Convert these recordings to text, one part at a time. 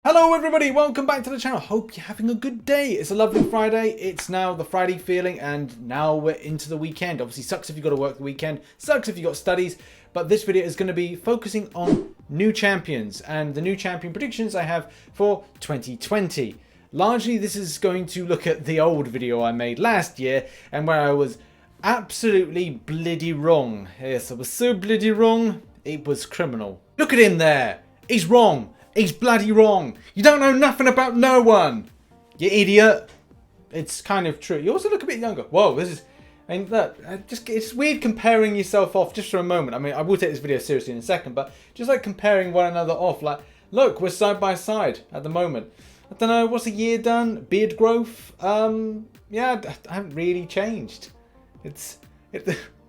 Hello everybody, welcome back to the channel. Hope you're having a good day. It's a lovely Friday. It's now the Friday feeling and now we're into the weekend. Obviously sucks if you've got to work the weekend, sucks if you've got studies, but this video is going to be focusing on new champions and the new champion predictions I have for 2020. Largely this is going to look at the old video I made last year and where I was absolutely bloody wrong. Yes, I was so bloody wrong, it was criminal. Look at him there, he's wrong. He's bloody wrong. You don't know nothing about no one. You idiot. It's kind of true. You also look a bit younger. Whoa, this is... I mean, look, it's weird comparing yourself off just for a moment. I mean, I will take this video seriously in a second, but just like comparing one another off. Like, look, we're side by side at the moment. I don't know, what's a year done? Beard growth? Yeah, I haven't really changed.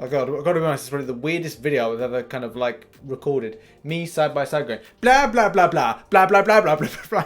Oh god, I've got to be honest, it's probably the weirdest video I've ever kind of like recorded. Me side by side going blah blah blah blah blah blah blah blah blah blah.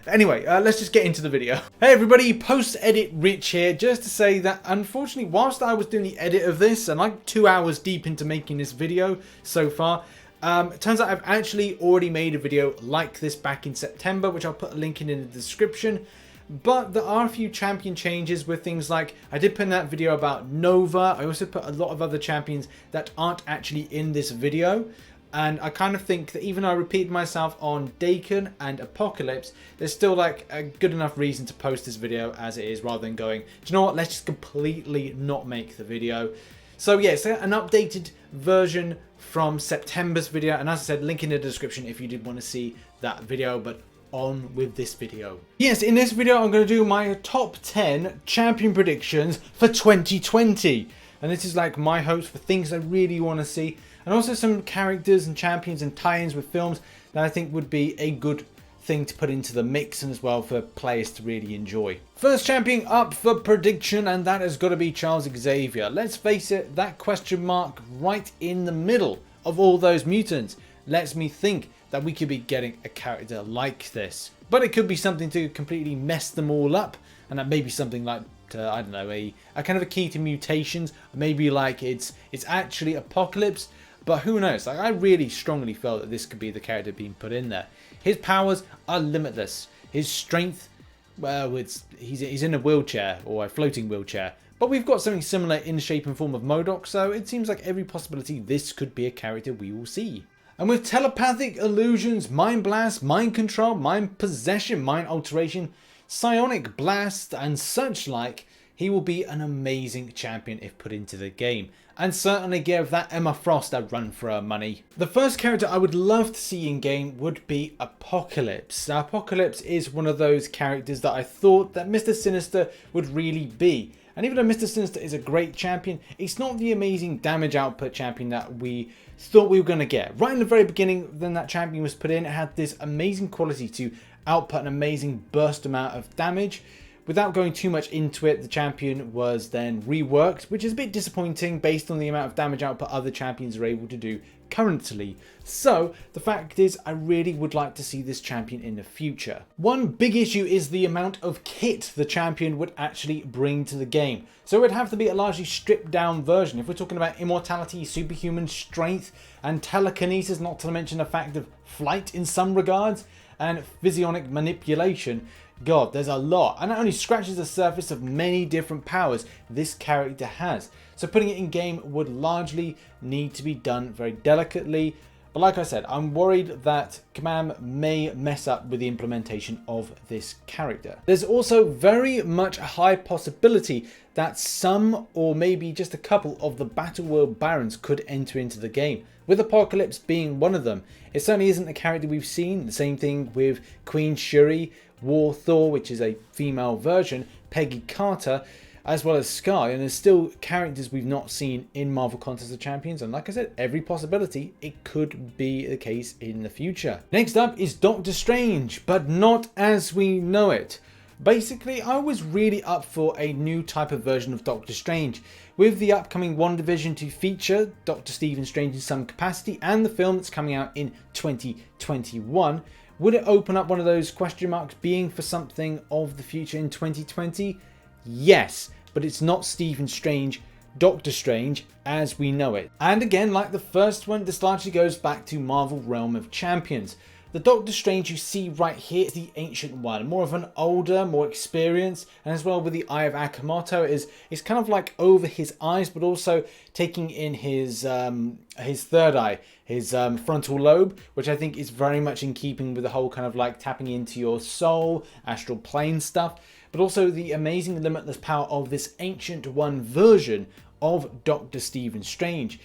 Anyway, let's just get into the video. Hey everybody, post-edit Rich here, just to say that unfortunately whilst I was doing the edit of this, and like 2 hours deep into making this video so far, it turns out I've actually already made a video like this back in September, which I'll put a link in the description. But there are a few champion changes with things like, I did put in that video about Nova. I also put a lot of other champions that aren't actually in this video. And I kind of think that even though I repeated myself on Daken and Apocalypse, there's still like a good enough reason to post this video as it is, rather than going, do you know what, let's just completely not make the video. So yeah, it's an updated version from September's video. And as I said, link in the description if you did want to see that video. But on with this video. Yes, in this video I'm going to do my top 10 champion predictions for 2020. And this is like my hopes for things I really want to see. And also some characters and champions and tie-ins with films that I think would be a good thing to put into the mix and as well for players to really enjoy. First champion up for prediction, and that has got to be Charles Xavier. Let's face it, that question mark right in the middle of all those mutants lets me think that we could be getting a character like this. But it could be something to completely mess them all up, and that may be something like, I don't know, a kind of a key to mutations. Maybe like it's actually Apocalypse, but who knows? Like, I really strongly felt that this could be the character being put in there. His powers are limitless. His strength, well, he's in a wheelchair, or a floating wheelchair. But we've got something similar in the shape and form of MODOK, so it seems like every possibility this could be a character we will see. And with telepathic illusions, mind blast, mind control, mind possession, mind alteration, psionic blast and such like, he will be an amazing champion if put into the game. And certainly give that Emma Frost a run for her money. The first character I would love to see in game would be Apocalypse. Now Apocalypse is one of those characters that I thought that Mr. Sinister would really be. And even though Mr. Sinister is a great champion, it's not the amazing damage output champion that we thought we were going to get. Right in the very beginning, when that champion was put in, it had this amazing quality to output an amazing burst amount of damage. Without going too much into it, the champion was then reworked, which is a bit disappointing based on the amount of damage output other champions are able to do currently. So the fact is, I really would like to see this champion in the future. One big issue is the amount of kit the champion would actually bring to the game. So it would have to be a largely stripped down version. If we're talking about immortality, superhuman strength and telekinesis, not to mention the fact of flight in some regards, and physionic manipulation, God, there's a lot. And that only scratches the surface of many different powers this character has. So putting it in game would largely need to be done very delicately. But like I said, I'm worried that Command may mess up with the implementation of this character. There's also very much a high possibility that some, or maybe just a couple of the Battleworld Barons could enter into the game, with Apocalypse being one of them. It certainly isn't a character we've seen. The same thing with Queen Shuri, War Thor, which is a female version, Peggy Carter, as well as Sky, and there's still characters we've not seen in Marvel Contest of Champions, and like I said, every possibility it could be the case in the future. Next up is Doctor Strange, but not as we know it. Basically, I was really up for a new type of version of Doctor Strange, with the upcoming WandaVision to feature Dr. Stephen Strange in some capacity, and the film that's coming out in 2021. Would it open up one of those question marks being for something of the future in 2020? Yes, but it's not Stephen Strange, Doctor Strange as we know it. And again, like the first one, this largely goes back to Marvel Realm of Champions. The Doctor Strange you see right here is the Ancient One, more of an older, more experienced, and as well with the Eye of Agamotto is kind of like over his eyes, but also taking in his third eye, his frontal lobe, which I think is very much in keeping with the whole kind of like tapping into your soul, astral plane stuff, but also the amazing limitless power of this Ancient One version of Dr. Stephen Strange.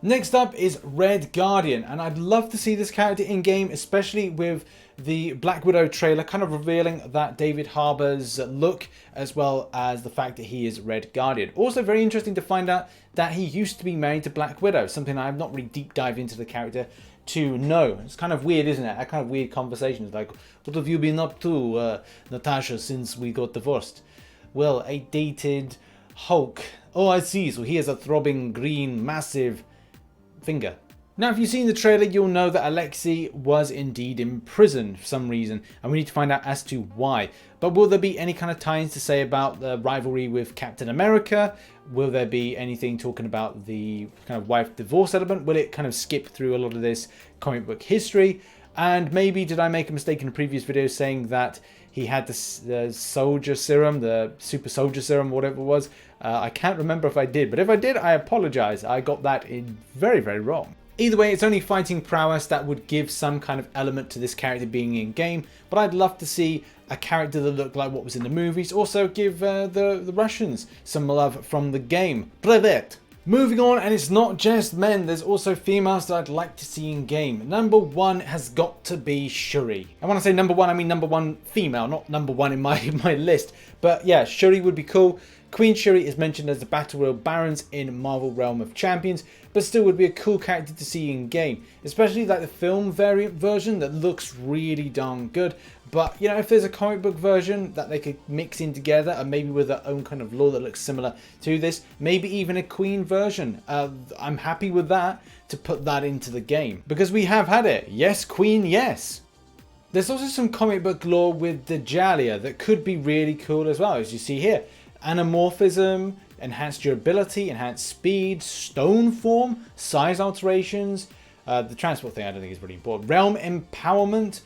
Next up is Red Guardian, and I'd love to see this character in game, especially with the Black Widow trailer kind of revealing that David Harbour's look, as well as the fact that he is Red Guardian. Also very interesting to find out that he used to be married to Black Widow, something I have not really deep dived into the character to know. It's kind of weird, isn't it? That kind of weird conversations like, what have you been up to, Natasha, since we got divorced? Well, I dated Hulk. Oh, I see, so he has a throbbing green massive finger. Now, if you've seen the trailer, you'll know that Alexei was indeed in prison for some reason, and we need to find out as to why. But will there be any kind of tie-ins to say about the rivalry with Captain America? Will there be anything talking about the kind of wife divorce element? Will it kind of skip through a lot of this comic book history? And maybe did I make a mistake in a previous video saying that he had the soldier serum, the super soldier serum, whatever it was? I can't remember if I did, but if I did, I apologize. I got that in very, very wrong. Either way, it's only fighting prowess that would give some kind of element to this character being in game, but I'd love to see a character that looked like what was in the movies. Also give the Russians some love from the game. Privet! Moving on, and it's not just men, there's also females that I'd like to see in game. Number one has got to be Shuri. And when I say number one, I mean number one female, not number one in my list. But yeah, Shuri would be cool. Queen Shuri is mentioned as the Battleworld Barons in Marvel Realm of Champions, but still would be a cool character to see in game, especially like the film variant version that looks really darn good. But you know, if there's a comic book version that they could mix in together, and maybe with their own kind of lore that looks similar to this, maybe even a Queen version, I'm happy with that, to put that into the game, because we have had it. Yes, Queen, yes. There's also some comic book lore with the Jalia that could be really cool as well, as you see here. Anamorphism, enhanced durability, enhanced speed, stone form, size alterations. The transport thing I don't think is really important. Realm empowerment,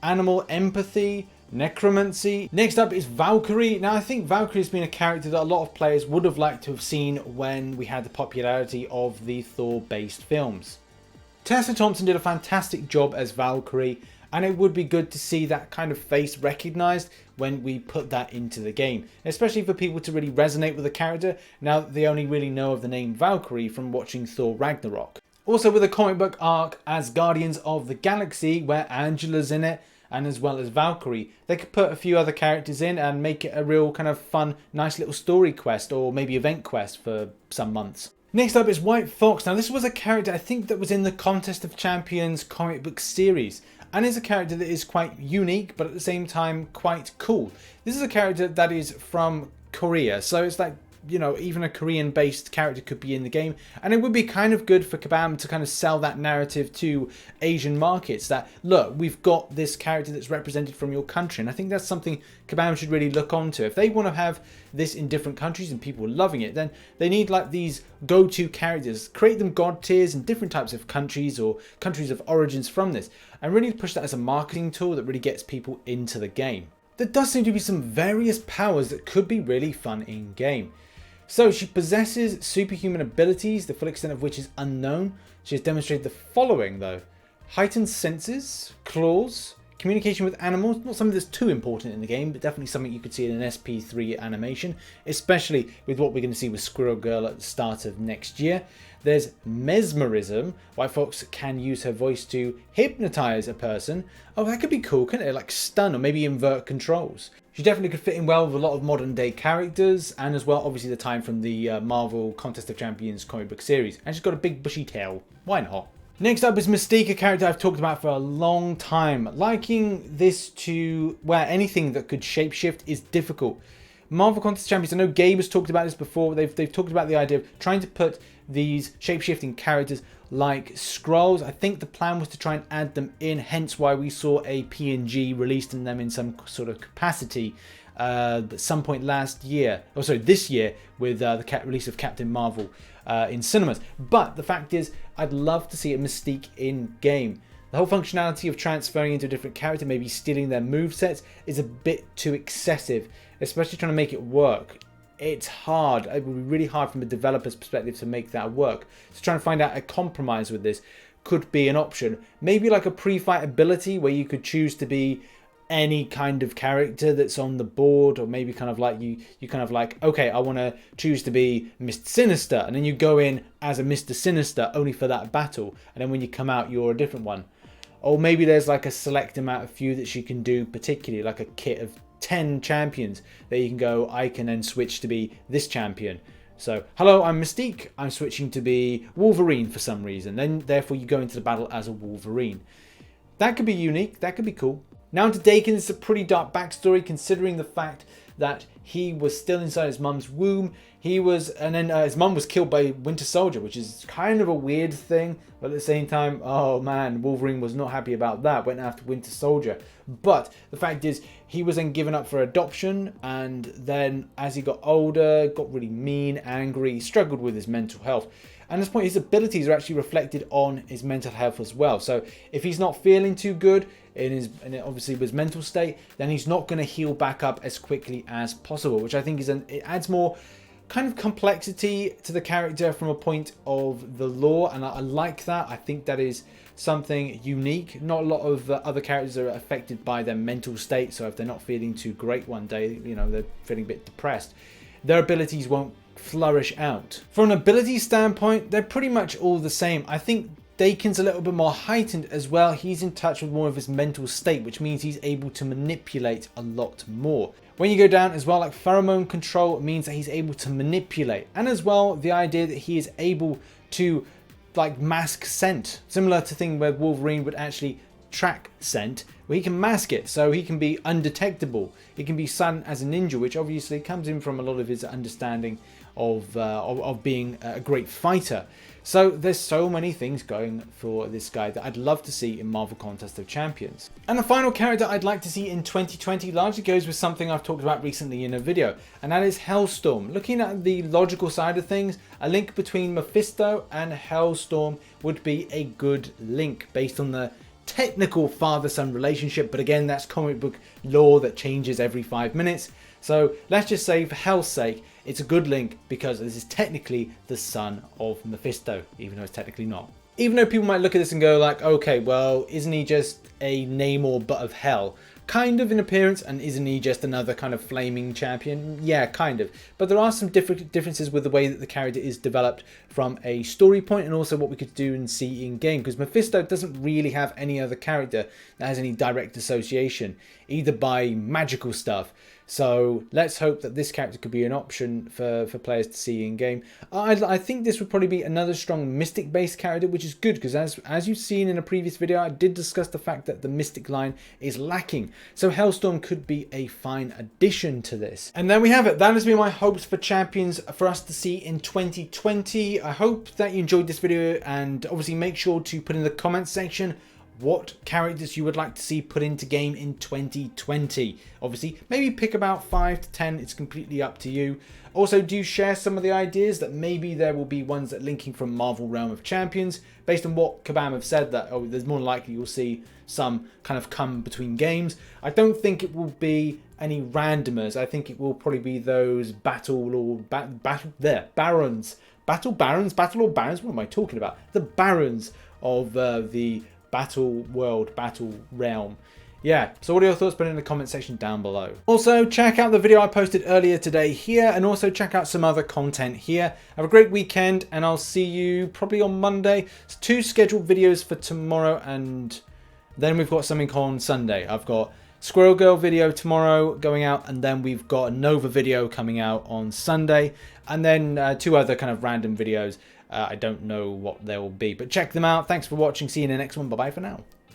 animal empathy, necromancy. Next up is Valkyrie. Now I think Valkyrie has been a character that a lot of players would have liked to have seen when we had the popularity of the Thor based films. Tessa Thompson did a fantastic job as Valkyrie, and it would be good to see that kind of face recognized when we put that into the game, especially for people to really resonate with the character now that they only really know of the name Valkyrie from watching Thor Ragnarok. Also with a comic book arc as Guardians of the Galaxy, where Angela's in it, and as well as Valkyrie, they could put a few other characters in and make it a real kind of fun, nice little story quest, or maybe event quest for some months. Next up is White Fox. Now this was a character I think that was in the Contest of Champions comic book series, and is a character that is quite unique, but at the same time quite cool. This is a character that is from Korea, so it's like, you know, even a Korean based character could be in the game, and it would be kind of good for Kabam to kind of sell that narrative to Asian markets that, look, we've got this character that's represented from your country. And I think that's something Kabam should really look onto. If they want to have this in different countries and people loving it, then they need like these go-to characters, create them god tiers in different types of countries or countries of origins from this, and really push that as a marketing tool that really gets people into the game. There does seem to be some various powers that could be really fun in game. So she possesses superhuman abilities, the full extent of which is unknown. She has demonstrated the following though: heightened senses, claws, communication with animals, not something that's too important in the game, but definitely something you could see in an SP3 animation, especially with what we're going to see with Squirrel Girl at the start of next year. There's mesmerism. White Fox can use her voice to hypnotize a person. Oh, that could be cool, couldn't it? Like stun or maybe invert controls. She definitely could fit in well with a lot of modern day characters, and as well obviously the time from the Marvel Contest of Champions comic book series. And she's got a big bushy tail. Why not? Next up is Mystique, a character I've talked about for a long time. Liking this to where anything that could shapeshift is difficult. Marvel Contest of Champions, I know Gabe has talked about this before. They've talked about the idea of trying to put these shapeshifting characters like Skrulls. I think the plan was to try and add them in, hence why we saw a PNG released in them in some sort of capacity at some point last year, or sorry, this year, with the release of Captain Marvel in cinemas. But the fact is, I'd love to see a Mystique in game. The whole functionality of transferring into a different character, maybe stealing their movesets, is a bit too excessive, especially trying to make it work. It's hard. It would be really hard from a developer's perspective to make that work. So trying to find out a compromise with this could be an option. Maybe like a pre-fight ability where you could choose to be any kind of character that's on the board, or maybe kind of like you kind of like, okay, I want to choose to be Mr. Sinister, and then you go in as a Mr. Sinister only for that battle, and then when you come out you're a different one. Or maybe there's like a select amount of few that you can do, particularly like a kit of 10 champions that you can go, I can then switch to be this champion. So, hello, I'm Mystique, I'm switching to be Wolverine for some reason. Then, therefore, you go into the battle as a Wolverine. That could be unique, that could be cool. Now to Daken, it's a pretty dark backstory considering the fact that he was still inside his mum's womb. And then his mum was killed by Winter Soldier, which is kind of a weird thing. But at the same time, oh man, Wolverine was not happy about that, went after Winter Soldier. But the fact is, he was then given up for adoption, and then as he got older, got really mean, angry, struggled with his mental health. And at this point, his abilities are actually reflected on his mental health as well. So if he's not feeling too good obviously with his mental state, then he's not going to heal back up as quickly as possible, which I think it adds more kind of complexity to the character from a point of the lore, and I like that. I think that is something unique. Not a lot of other characters are affected by their mental state, so if they're not feeling too great one day, you know, they're feeling a bit depressed, their abilities won't flourish out. From an ability standpoint, they're pretty much all the same. I think Daken's a little bit more heightened as well. He's in touch with more of his mental state, which means he's able to manipulate a lot more. When you go down as well, like pheromone control means that he's able to manipulate, and as well the idea that he is able to like mask scent, similar to thing where Wolverine would actually track scent, where he can mask it so he can be undetectable. He can be seen as a ninja, which obviously comes in from a lot of his understanding of being a great fighter. So there's so many things going for this guy that I'd love to see in Marvel Contest of Champions. And the final character I'd like to see in 2020 largely goes with something I've talked about recently in a video, and that is Hellstorm. Looking at the logical side of things, a link between Mephisto and Hellstorm would be a good link based on the technical father-son relationship, but again, that's comic book lore that changes every 5 minutes. So let's just say, for hell's sake, it's a good link because this is technically the son of Mephisto, even though it's technically not. Even though people might look at this and go like, okay, well, isn't he just a Namor but of hell? Kind of in appearance, and isn't he just another kind of flaming champion? Yeah, kind of. But there are some differences with the way that the character is developed from a story point, and also what we could do and see in game, because Mephisto doesn't really have any other character that has any direct association, either by magical stuff. So let's hope that this character could be an option for players to see in game. I think this would probably be another strong Mystic based character, which is good because as you've seen in a previous video, I did discuss the fact that the Mystic line is lacking. So Hellstorm could be a fine addition to this. And there we have it. That has been my hopes for champions for us to see in 2020. I hope that you enjoyed this video, and obviously make sure to put in the comments section what characters you would like to see put into game in 2020. Obviously, maybe pick about 5 to 10. It's completely up to you. Also, do share some of the ideas that maybe there will be ones that linking from Marvel Realm of Champions. Based on what Kabam have said, that there's more than likely you'll see some kind of come between games. I don't think it will be any randomers. I think it will probably be those Barons. What am I talking about? The Barons of the Battleworld Battle Realm. Yeah, so what are your thoughts? Put it in the comment section down below. Also, check out the video I posted earlier today here, and also check out some other content here. Have a great weekend, and I'll see you probably on Monday. It's 2 scheduled videos for tomorrow, and then we've got something on Sunday. I've got Squirrel Girl video tomorrow going out, and then we've got a Nova video coming out on Sunday, and then 2 other kind of random videos. I don't know what they will be, but check them out. Thanks for watching. See you in the next one. Bye bye for now.